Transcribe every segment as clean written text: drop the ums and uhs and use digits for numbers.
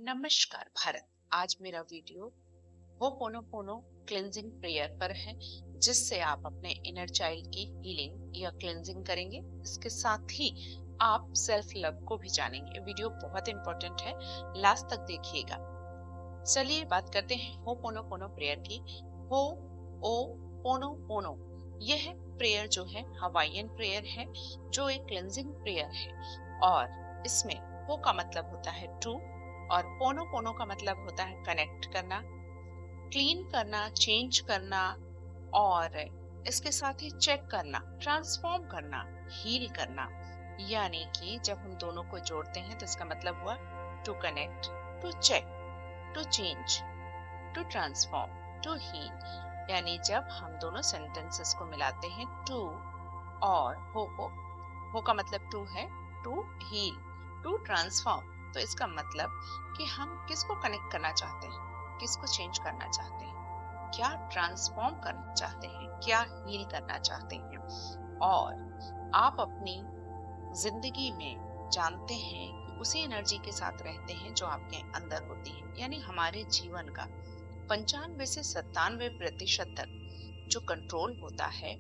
नमस्कार भारत। आज मेरा वीडियो होपोनोपोनो क्लेंजिंग प्रेयर पर है, जिससे आप अपने इनर चाइल्ड की हीलिंग या क्लेंजिंग करेंगे। इसके साथ ही आप सेल्फ लव को भी जानेंगे। वीडियो बहुत इंपॉर्टेंट है, लास्ट तक देखिएगा। चलिए बात करते हैं होपोनोपोनो प्रेयर की। हो ओ पोनो पोनो, यह प्रेयर जो है हवाईयन प्रेयर है, जो एक क्लेंजिंग प्रेयर है। और इसमें हो का मतलब होता है टू, और पोनो पोनो का मतलब होता है कनेक्ट करना, क्लीन करना, चेंज करना, और इसके साथ ही चेक करना, ट्रांसफॉर्म करना, हील करना। यानी कि जब हम दोनों को जोड़ते हैं तो इसका मतलब हुआ to connect, to check, to change, to transform, to heal. यानी जब हम दोनों सेंटेंसेस को मिलाते हैं टू और हो को, हो का मतलब टू है, टू हील, टू ट्रांसफॉर्म, तो इसका मतलब कि हम किसको कनेक्ट करना चाहते हैं, किसको चेंज करना चाहते हैं, क्या ट्रांसफॉर्म करना चाहते हैं, क्या हील करना चाहते हैं। और आप अपनी जिंदगी में जानते हैं कि उसी एनर्जी के साथ रहते हैं जो आपके अंदर होती है। यानी हमारे जीवन का 95 से 97% तक जो कंट्रोल होता है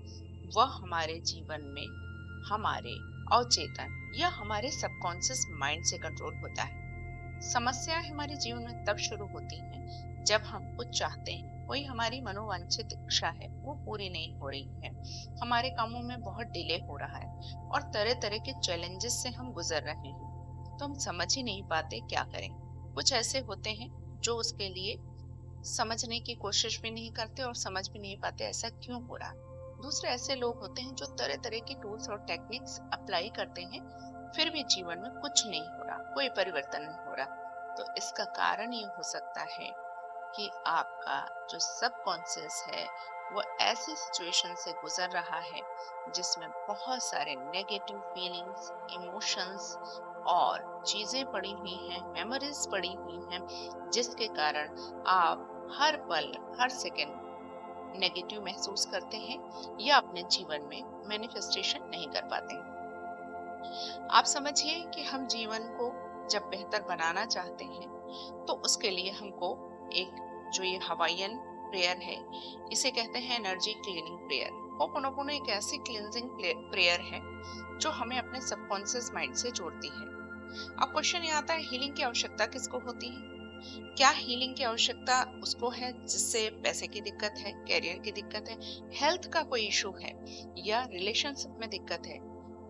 वह हमारे जीवन में हमारे अवचेतन या हमारे सबकॉन्शियस माइंड से कंट्रोल होता है। समस्याएं हमारे जीवन में तब शुरू होती हैं जब हम कुछ चाहते हैं, कोई हमारी मनोवांछित इच्छा है वो पूरी नहीं हो रही है, हमारे कामों में बहुत डिले हो रहा है और तरह तरह के चैलेंजेस से हम गुजर रहे हैं, तो हम समझ ही नहीं पाते क्या करें। कुछ ऐसे होते हैं जो उसके लिए समझने की कोशिश भी नहीं करते और समझ भी नहीं पाते ऐसा क्यों हो रहा। दूसरे ऐसे लोग होते हैं जो तरह तरह की टूल्स और टेक्निक्स अप्लाई करते हैं, फिर भी जीवन में कुछ नहीं हो रहा, कोई परिवर्तन नहीं हो रहा। तो इसका कारण ये हो सकता है कि आपका जो सबकॉन्शियस है वो ऐसी सिचुएशन से गुजर रहा है जिसमें बहुत सारे नेगेटिव फीलिंग्स, इमोशंस और चीजें पड़ी हुई हैं, मेमोरीज पड़ी हुई हैं, जिसके कारण आप हर पल, हर सेकंड नेगेटिव महसूस करते हैं या अपने जीवन में मैनिफेस्टेशन नहीं कर पाते हैं। आप समझिए कि हम जीवन को जब बेहतर बनाना चाहते हैं तो उसके लिए हमको एक, जो ये हवाईयन प्रेयर है, इसे कहते हैं एनर्जी क्लीनिंग प्रेयर। होपोनोपोनो एक ऐसी क्लींजिंग प्रेयर है जो हमें अपने सबकॉन्शियस माइंड से जोड़ती है। अब क्वेश्चन ये आता है, हीलिंग की आवश्यकता किसको होती है? क्या हीलिंग की आवश्यकता उसको है जिससे पैसे की दिक्कत है, कैरियर की दिक्कत है, हेल्थ का कोई इशू है, या रिलेशनशिप में दिक्कत है,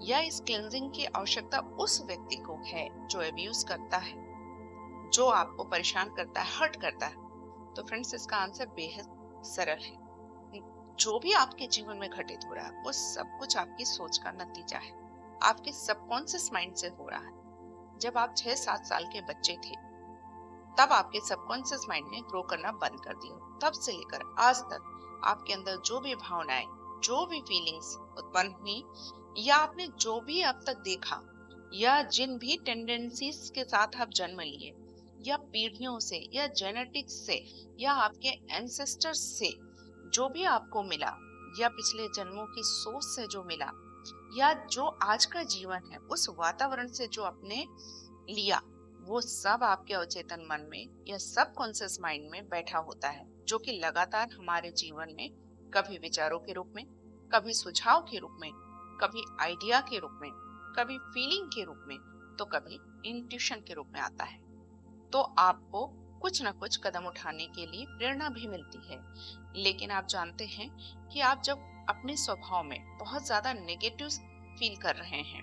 या इस क्लींजिंग की आवश्यकता उस व्यक्ति को है जो अब्यूज करता है, जो आपको परेशान करता है, हर्ट करता है? तो फ्रेंड्स, इसका आंसर बेहद सरल है। जो भी आपके जीवन में घटित हो रहा है वो सब कुछ आपकी सोच का नतीजा है, आपके सबकॉन्शियस माइंड से हो रहा है। जब आप 6-7 साल के बच्चे थे तब आपके सबकॉन्शियस माइंड ने ग्रो करना बंद कर दिया। तब से लेकर आज तक आपके अंदर जो भी भावनाएं, जो भी फीलिंग्स उत्पन्न हुई, या आपने जो भी अब तक देखा, या जिन भी टेंडेंसीज के साथ आप जन्म लिए, या पीढ़ियों से, या जेनेटिक्स से, या आपके एंसेस्टर्स से जो भी आपको मिला, या पिछले जन्मों की सोच से जो मिला, या जो आज का जीवन है उस वातावरण से जो आपने लिया, वो सब आपके अवचेतन मन में या सबकॉन्शियस माइंड में बैठा होता है, जो कि लगातार हमारे जीवन में कभी विचारों के रूप में, कभी सुझाव के रूप में, कभी आइडिया के रूप में, कभी फीलिंग के रूप में, तो कभी इंट्यूशन के रूप में आता है। तो आपको कुछ ना कुछ कदम उठाने के लिए प्रेरणा भी मिलती है। लेकिन आप जानते हैं कि आप जब अपने स्वभाव में बहुत ज्यादा नेगेटिव फील कर रहे हैं,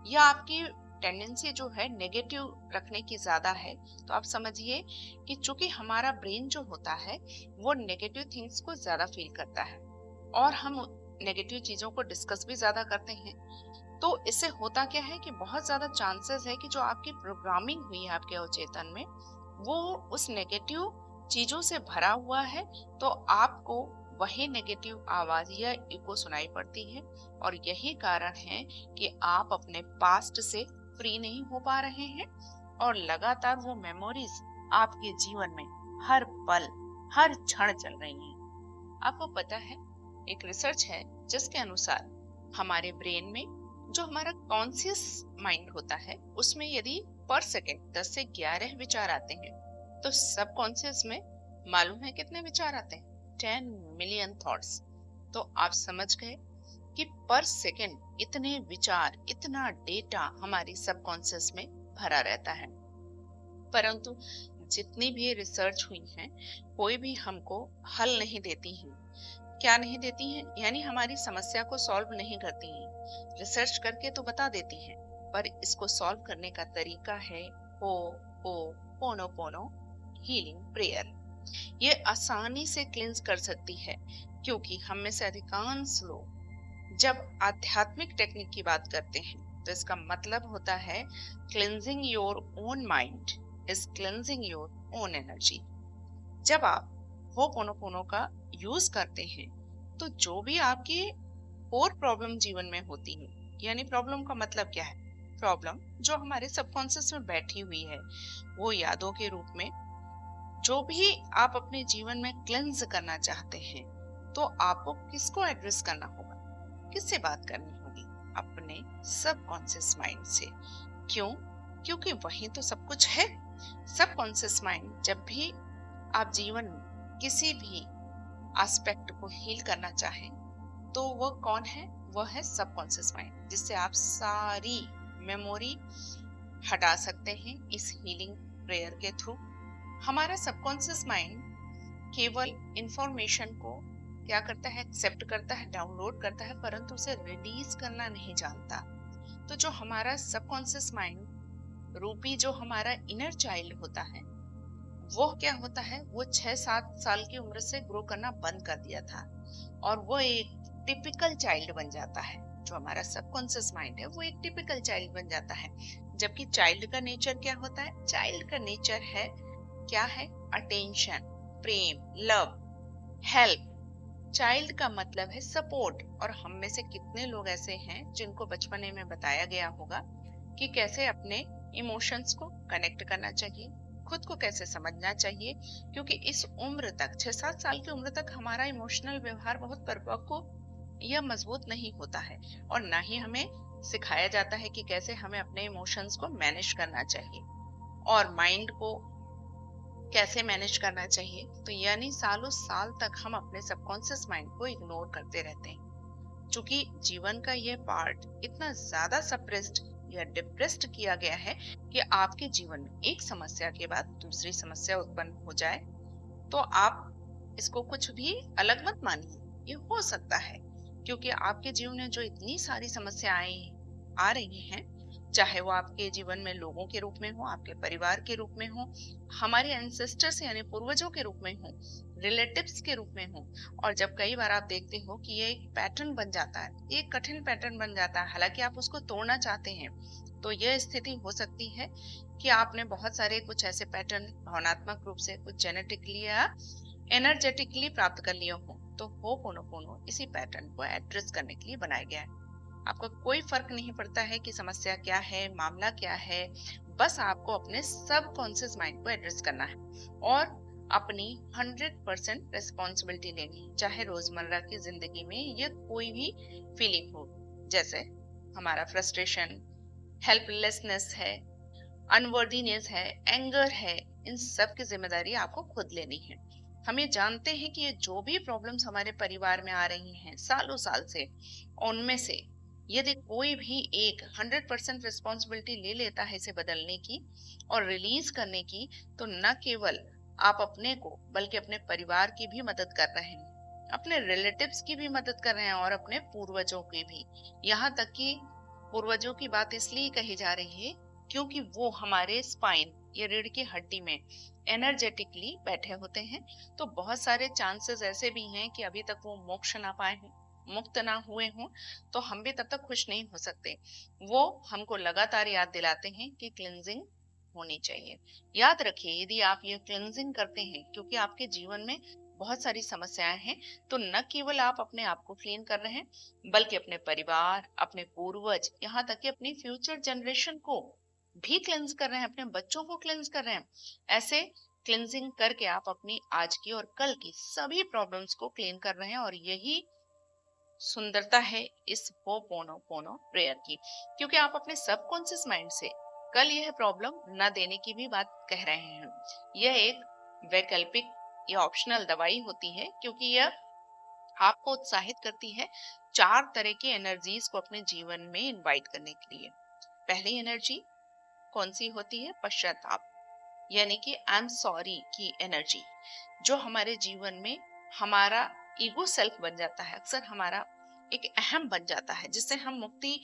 या आपकी टेंडेंसी जो है नेगेटिव रखने की ज्यादा है, तो आप समझिए कि चूंकि हमारा ब्रेन जो होता है वो नेगेटिव थिंग्स को ज्यादा फील करता है और हम नेगेटिव चीजों को डिस्कस भी ज्यादा करते हैं। तो इससे होता क्या है कि बहुत ज्यादा चांसेस है कि जो आपकी प्रोग्रामिंग हुई है आपके अवचेतन में, वो उस नेगेटिव चीजों से भरा हुआ है, तो आपको वही नेगेटिव आवाज या इको सुनाई पड़ती है। और यही कारण है कि आप अपने पास्ट से फ्री नहीं हो पा रहे हैं और लगातार वो मेमोरीज आपके जीवन में हर पल, हर क्षण चल रही हैं। आपको पता है, एक रिसर्च है जिसके अनुसार हमारे ब्रेन में जो हमारा कॉन्शियस माइंड होता है उसमें यदि पर सेकेंड 10 से 11 विचार आते हैं, तो सबकॉन्शियस में मालूम है कितने विचार आते हैं? 10 मिलियन थॉट्स। तो आप समझ गए कि पर सेकेंड इतने विचार, इतना डेटा हमारी सबकॉन्शियस में भरा रहता है। परंतु जितनी भी रिसर्च हुई है, कोई भी हमको हल नहीं देती है। क्या नहीं देती हैं? यानी हमारी समस्या को सॉल्व नहीं करती हैं। रिसर्च करके तो बता देती हैं, पर इसको सॉल्व करने का तरीका है हो हो पोनो पोनो हीलिंग प्रेयर। ये आसानी से क्लींस कर सकती है, क्योंकि हम में से अधिकांश लोग जब आध्यात्मिक टेक्निक की बात करते हैं तो इसका मतलब होता है cleansing your own mind is cleansing your own energy. जब आप होपोनोपोनो का यूज करते हैं तो जो भी आपकी कोर प्रॉब्लम जीवन में होती है, यानी प्रॉब्लम का मतलब क्या है? प्रॉब्लम जो हमारे सबकॉन्शियस में बैठी हुई है, वो यादों के रूप में, जो भी आप अपने जीवन में क्लेंज करना चाहते हैं, तो आपको किसको एड्रेस करना होगा? किससे बात करनी होगी? अपने सबकॉन्शियस माइंड से। क्यों? क्योंकि वही तो सब कुछ है। सबकॉन्शियस माइंड जब भी आप जीवन में किसी भी एस्पेक्ट को हील करना चाहें, तो वो कौन है? वो है सबकॉन्शियस माइंड, जिससे आप सारी मेमोरी हटा सकते हैं इस हीलिंग प्रेयर के थ्रू। हमारा सबकॉन्शियस माइंड केवल इंफॉर्मेशन को क्या करता है? एक्सेप्ट करता है, डाउनलोड करता है, परंतु उसे रिलीज करना नहीं जानता। तो जो हमारा सबकॉन्शियस माइंड रूपी जो हमारा इनर चाइल्ड होता है, वो क्या होता है? वो 6-7 साल की उम्र से ग्रो करना बंद कर दिया था और वो एक टिपिकल चाइल्ड बन जाता है। जो हमारा सबकॉन्शियस माइंड है वो एक टिपिकल चाइल्ड बन जाता है। जबकि चाइल्ड का नेचर क्या होता है? चाइल्ड का नेचर है क्या है? अटेंशन, प्रेम, लव, हेल्प। चाइल्ड का मतलब है सपोर्ट। और हम में से कितने लोग ऐसे हैं जिनको बचपने में बताया गया होगा कि कैसे अपने इमोशंस को कनेक्ट करना चाहिए, खुद को कैसे समझना चाहिए, क्योंकि इस उम्र तक 6-7 साल की उम्र तक हमारा इमोशनल व्यवहार बहुत परिपक्व या मजबूत नहीं होता है, और ना ही हमें सिखाया जाता है कि कैसे हमें अपने इमोशंस को मैनेज करना चाहिए और माइंड को कैसे मैनेज करना चाहिए। तो यानी सालों साल तक हम अपने सबकॉन्शियस माइंड को इग्नोर करते रहते हैं। चूंकि जीवन का ये पार्ट इतना ज्यादा सप्रेस्ड या डिप्रेस्ड किया गया है कि आपके जीवन में एक समस्या के बाद दूसरी समस्या उत्पन्न हो जाए, तो आप इसको कुछ भी अलग मत मानिए। ये हो सकता है क्योंकि आपके जीवन में जो इतनी सारी समस्याएं आ रही हैं, चाहे वो आपके जीवन में लोगों के रूप में हो, आपके परिवार के रूप में हो, हमारे एंसेस्टर्स यानी पूर्वजों के रूप में हो, रिलेटिव्स के रूप में हो, और जब कई बार आप देखते हो कि ये एक पैटर्न बन जाता है, एक कठिन पैटर्न बन जाता है, हालांकि आप उसको तोड़ना चाहते हैं, तो यह स्थिति हो सकती है कि आपने बहुत सारे कुछ ऐसे पैटर्न भावनात्मक रूप से, कुछ जेनेटिकली या एनर्जेटिकली प्राप्त कर लिए हो। तो होपोनोपोनो इसी पैटर्न को एड्रेस करने के लिए बनाया गया है। आपको कोई फर्क नहीं पड़ता है कि समस्या क्या है, मामला क्या है, बस आपको अपने सबकॉन्शियस माइंड को एड्रेस करना है और अपनी 100% रिस्पॉन्सिबिलिटी लेनी है, चाहे रोजमर्रा की जिंदगी में ये कोई भी फीलिंग हो, जैसे हमारा फ्रस्ट्रेशन, हेल्पलेसनेस है, अनवर्दीनेस है, एंगर है, इन सब की जिम्मेदारी आपको खुद लेनी है। हम ये जानते हैं कि ये जो भी प्रॉब्लम्स हमारे परिवार में आ रही हैं सालों साल से, उनमें से यदि कोई भी एक 100% रिस्पॉन्सिबिलिटी ले लेता है इसे बदलने की और रिलीज करने की, तो न केवल आप अपने को बल्कि अपने परिवार की भी मदद कर रहे हैं, अपने रिलेटिव्स की भी मदद कर रहे हैं और अपने पूर्वजों की भी। यहाँ तक कि पूर्वजों की बात इसलिए कही जा रही है क्योंकि वो हमारे स्पाइन या रीढ़ की हड्डी में एनर्जेटिकली बैठे होते हैं। तो बहुत सारे चांसेस ऐसे भी हैं कि अभी तक वो मोक्ष ना पाए हैं, मुक्त ना हुए हों, तो हम भी तब तक खुश नहीं हो सकते। वो हमको लगातार याद दिलाते हैं कि क्लींजिंग होनी चाहिए। याद रखिए, यदि आप ये क्लींजिंग करते हैं क्योंकि आपके जीवन में बहुत सारी समस्याएं हैं, तो न केवल आप अपने आप को क्लीन कर रहे हैं, बल्कि अपने परिवार, अपने पूर्वज, यहाँ तक कि अपनी फ्यूचर जनरेशन को भी क्लेंज कर रहे हैं, अपने बच्चों को क्लेंज कर रहे हैं। ऐसे क्लींजिंग करके आप अपनी आज की और कल की सभी प्रॉब्लम्स को क्लीन कर रहे हैं, और यही सुंदरता है इस होपोनोपोनो प्रेयर की, क्योंकि आप अपने सबकॉन्शियस माइंड से कल यह प्रॉब्लम न देने की भी बात कह रहे हैं। यह एक वैकल्पिक या ऑप्शनल दवाई होती है क्योंकि यह आपको उत्साहित करती है 4 तरह की एनर्जीज को अपने जीवन में इनवाइट करने के लिए। पहली एनर्जी कौन सी होती है? पश्चाताप, यानी कि आई एम सॉरी की एनर्जी, जो हमारे जीवन में हमारा ईगो सेल्फ बन जाता है, अक्सर हमारा एक अहम बन जाता है, जिससे हम मुक्ति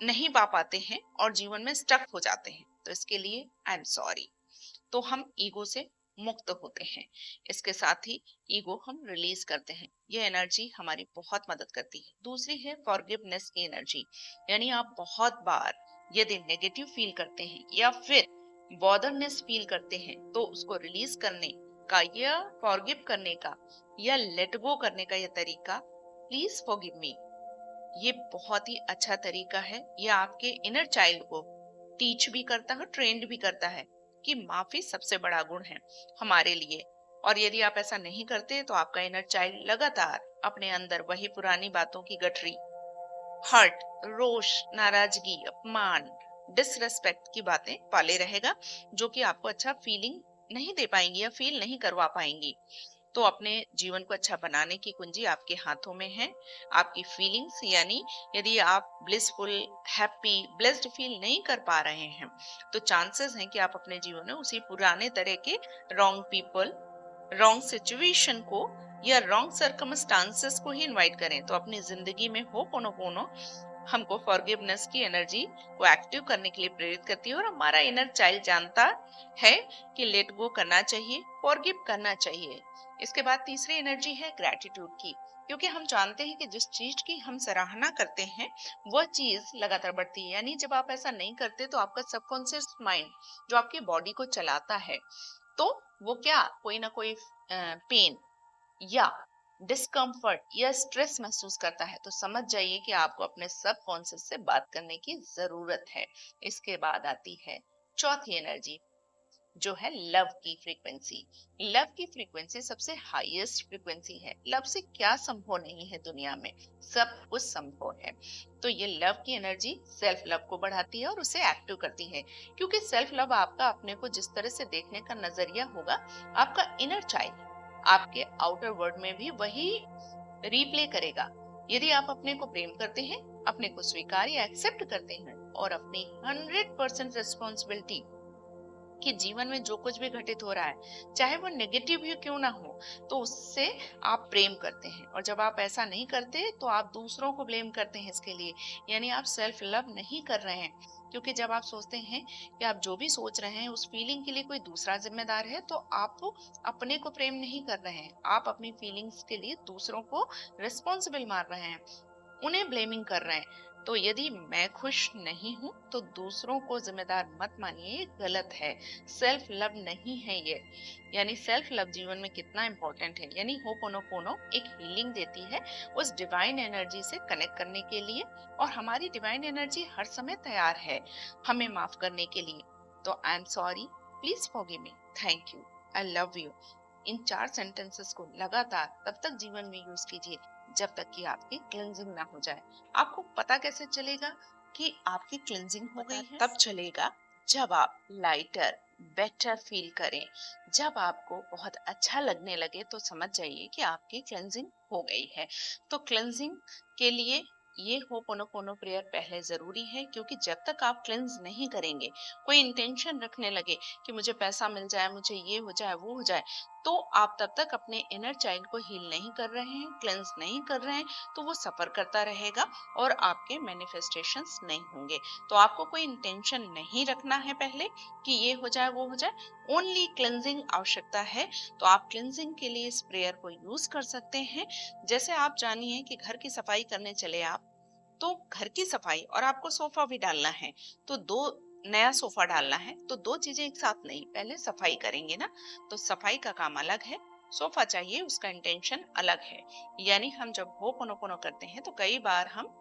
नहीं पा पाते हैं और जीवन में स्टक हो जाते हैं। तो इसके लिए आई एम सॉरी, तो हम ईगो से मुक्त होते हैं। इसके साथ ही ईगो हम रिलीज करते हैं। ये एनर्जी हमारी बहुत मदद करती है। दूसरी है फॉरगिवनेस की एनर्जी, यानी आप बहुत बार यदि नेगेटिव फील करते हैं या फिर बॉदरनेस फील करते हैं, तो उसको रिलीज करने का या फॉरगिव करने का या लेट गो करने का यह तरीका प्लीज फॉरगिव मी, ये बहुत ही अच्छा तरीका है। ये आपके इनर चाइल्ड को टीच भी करता है, ट्रेंड भी करता है कि माफी सबसे बड़ा गुण है हमारे लिए। और यदि आप ऐसा नहीं करते तो आपका इनर चाइल्ड लगातार अपने अंदर वही पुरानी बातों की गठरी, हर्ट, रोष, नाराजगी, अपमान, डिसरेस्पेक्ट की बातें पाले रहेगा, जो कि आपको अच्छा फीलिंग नहीं दे पाएंगी या फील नहीं करवा पाएंगी। तो अपने जीवन को अच्छा बनाने की कुंजी आपके हाथों में है। आपकी फीलिंग्स, यानी यदि आप ब्लिसफुल, हैप्पी, ब्लेस्ड फील नहीं कर पा रहे हैं, तो चांसेस हैं कि आप अपने जीवन में उसी पुराने तरह के रॉन्ग पीपल, रॉन्ग सिचुएशन को या रॉन्ग सर्कमस्टांसेस को ही इनवाइट करें। तो अपनी जिंदगी में होपोनोपोनो हमको फॉरगिवनेस की एनर्जी को एक्टिव करने के लिए प्रेरित करती है, और हमारा इनर चाइल्ड जानता है कि लेट गो करना चाहिए, फॉरगिव करना चाहिए। इसके बाद तीसरी एनर्जी है ग्रैटिट्यूड की, क्योंकि हम जानते हैं कि जिस चीज की हम सराहना करते हैं वह चीज लगातार बढ़ती है। यानी जब आप ऐसा नहीं करते तो आपका सबकॉन्शियस माइंड, जो आपकी बॉडी को चलाता है, तो वो क्या कोई ना कोई पेन या डिस्कम्फर्ट या स्ट्रेस महसूस करता है। तो समझ जाइए कि आपको अपने सबकॉन्शियस से बात करने की जरूरत है। इसके बाद आती है चौथी एनर्जी, जो है लव की फ्रीक्वेंसी। लव की फ्रीक्वेंसी सबसे हाईएस्ट फ्रीक्वेंसी है। लव से क्या संभव नहीं है दुनिया में, सब कुछ संभव है। तो ये लव की एनर्जी सेल्फ लव को बढ़ाती है और उसे एक्टिव करती है, क्योंकि सेल्फ लव आपका अपने को जिस तरह से देखने का नजरिया होगा, आपका इनर चाइल्ड आपके आउटर वर्ल्ड में भी वही रिप्ले करेगा। यदि आप अपने को प्रेम करते हैं, अपने को स्वीकार या एक्सेप्ट करते हैं और अपनी 100% रिस्पॉन्सिबिलिटी कि जीवन में जो कुछ भी घटित हो रहा है, चाहे वो नेगेटिव ही क्यों ना हो, तो उससे आप प्रेम करते हैं। और जब आप ऐसा नहीं करते तो आप दूसरों को ब्लेम करते हैं इसके लिए, यानी आप सेल्फ लव नहीं कर रहे हैं। क्योंकि जब आप सोचते हैं कि आप जो भी सोच रहे हैं उस फीलिंग के लिए कोई दूसरा जिम्मेदार है, तो आप अपने को प्रेम नहीं कर रहे हैं, आप अपनी फीलिंग्स के लिए दूसरों को रिस्पॉन्सिबल मान रहे हैं, उन्हें ब्लेमिंग कर रहे हैं। तो यदि मैं खुश नहीं हूं तो दूसरों को जिम्मेदार मत मानिए, ये गलत है, सेल्फ लव नहीं है ये। यानी सेल्फ लव जीवन में कितना इंपॉर्टेंट है। यानी होपोनोपोनो एक हीलिंग देती है उस डिवाइन एनर्जी से कनेक्ट करने के लिए, और हमारी डिवाइन एनर्जी हर समय तैयार है हमें माफ करने के लिए। तो I am sorry, please forgive me, thank you, I love you, in 4 sentences को लगातार तब तक जीवन में यूज कीजिए जब तक कि आपकी क्लेंजिंग ना हो जाए। आपको पता कैसे चलेगा कि आपकी क्लेंजिंग हो गई है? तब चलेगा जब आप लाइटर, बेटर फील करें, जब आपको बहुत अच्छा लगने लगे, तो समझ जाइए कि आपकी क्लेंजिंग हो गई है। तो क्लेंजिंग के लिए ये होपोनोपोनो प्रेयर पहले जरूरी है, क्योंकि जब तक आप क्लेंज नहीं करेंगे, कोई इंटेंशन रखने लगे कि मुझे पैसा मिल जाए, मुझे ये हो जाए, वो हो जाए, तो आप तब तक अपने इनर चाइल्ड को हील नहीं कर रहे हैं, क्लेंस नहीं कर रहे हैं, तो वो सफर करता रहेगा और आपके मैनिफेस्टेशंस नहीं होंगे। तो आपको कोई इंटेंशन नहीं रखना है पहले कि ये हो जाए, वो हो जाए, ओनली क्लेंजिंग आवश्यकता है। तो आप क्लेंजिंग के लिए इस प्रेयर को यूज कर सकते हैं। जैसे आप जानिए कि घर की सफाई करने चले आप, तो घर की सफाई और आपको सोफा भी डालना है, तो दो नया सोफा डालना है, तो दो चीजें एक साथ नहीं, पहले सफाई करेंगे ना, तो सफाई का काम अलग है, सोफा चाहिए, उसका इंटेंशन अलग है। यानी हम जब होपोनोपोनो करते हैं तो कई बार हम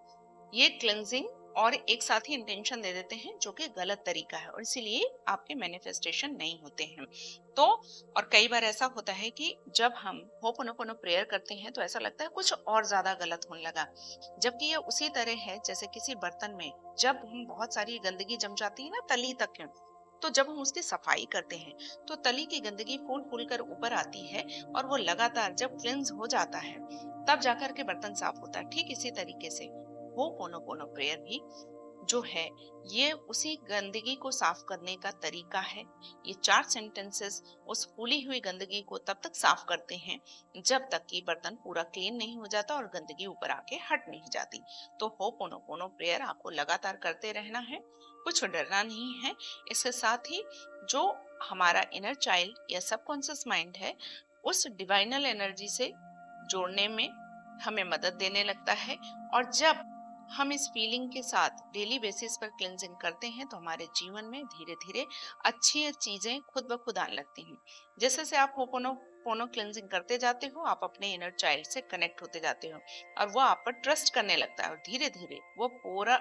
ये क्लेंजिंग और एक साथ ही इंटेंशन दे देते हैं, जो कि गलत तरीका है और इसीलिए आपके मैनिफेस्टेशन नहीं होते हैं। तो और कई बार ऐसा होता है कि जब हम होपोनोपोनो प्रेयर करते हैं तो ऐसा लगता है कुछ और ज्यादा गलत होने लगा, जबकि ये उसी तरह है जैसे किसी बर्तन में जब हम बहुत सारी गंदगी जम जाती है ना तली तक है, तो जब हम उसकी सफाई करते हैं तो तली की गंदगी फूल फूल कर ऊपर आती है और वो लगातार जब क्लिंज हो जाता है तब जाकर के बर्तन साफ होता है। ठीक इसी तरीके से होपोनोपोनो प्रेयर भी जो है ये उसी गंदगी को साफ करने का तरीका है। ये 4 सेंटेंसेस उस फूली हुई गंदगी को तब तक साफ करते हैं जब तक कि बर्तन पूरा क्लीन नहीं हो जाता और गंदगी ऊपर आके हट नहीं जाती। तो होपोनोपोनो प्रेयर आपको लगातार करते रहना है, कुछ डरना नहीं है। इसके साथ ही जो हमारा इनर चाइल्ड या सबकॉन्शियस माइंड है उस डिवाइनल एनर्जी से जोड़ने में हमें मदद देने लगता है। और जब हम इस फीलिंग के साथ डेली बेसिस पर क्लेंजिंग करते हैं तो हमारे जीवन में धीरे धीरे अच्छी चीजें खुद ब खुद आने लगती हैं। जैसे से आप होपोनोपोनो क्लेंजिंग करते जाते हो आप अपने इनर चाइल्ड से कनेक्ट होते जाते हो और वो आप पर ट्रस्ट करने लगता है और धीरे धीरे वो पूरा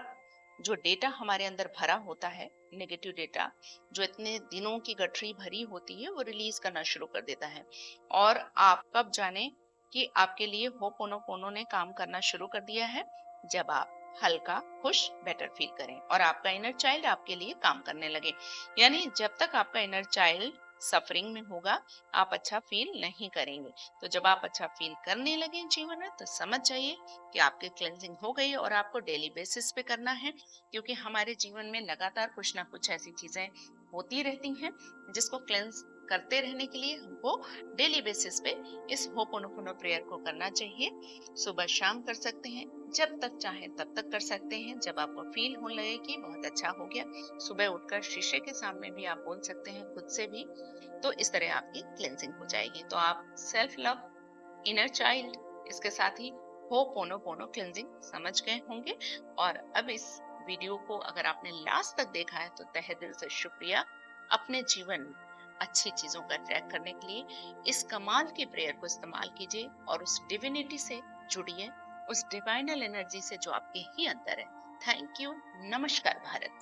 जो डेटा हमारे अंदर भरा होता है, नेगेटिव डेटा जो इतने दिनों की गठरी भरी होती है, वो रिलीज करना शुरू कर देता है। और आप कब जाने कि आपके लिए होपोनोपोनो ने काम करना शुरू कर दिया है, जब आप हल्का खुश बेटर फील करें और आपका इनर चाइल्ड आपके लिए काम करने लगे। यानी जब तक आपका इनर चाइल्ड सफरिंग में होगा आप अच्छा फील नहीं करेंगे। तो जब आप अच्छा फील करने लगे जीवन में तो समझ जाइए कि आपकी क्लेंजिंग हो गई और आपको डेली बेसिस पे करना है, क्योंकि हमारे जीवन में लगातार कुछ ना कुछ ऐसी चीजें होती रहती हैं जिसको क्लेंस करते रहने के लिए हमको डेली बेसिस पे इस होपोनोपोनो प्रेयर को करना चाहिए। सुबह शाम कर सकते हैं, जब तक चाहे तब तक कर सकते हैं। जब आपको फील होने लगे कि बहुत अच्छा हो गया, सुबह उठकर शीशे के सामने भी आप बोल सकते हैं खुद से भी। तो इस तरह आपकी क्लेंजिंग हो जाएगी। तो आप सेल्फ लव, इनर चाइल्ड, इसके साथ ही होपोनोपोनो क्लेंजिंग समझ गए होंगे। और अब इस वीडियो को अगर आपने लास्ट तक देखा है तो तहे दिल से शुक्रिया। अपने जीवन में अच्छी चीजों का ट्रैक करने के लिए इस कमाल की प्रेयर को इस्तेमाल कीजिए और उस डिविनिटी से जुड़िए, उस डिवाइनल एनर्जी से जो आपके ही अंदर है। Thank you. नमस्कार भारत।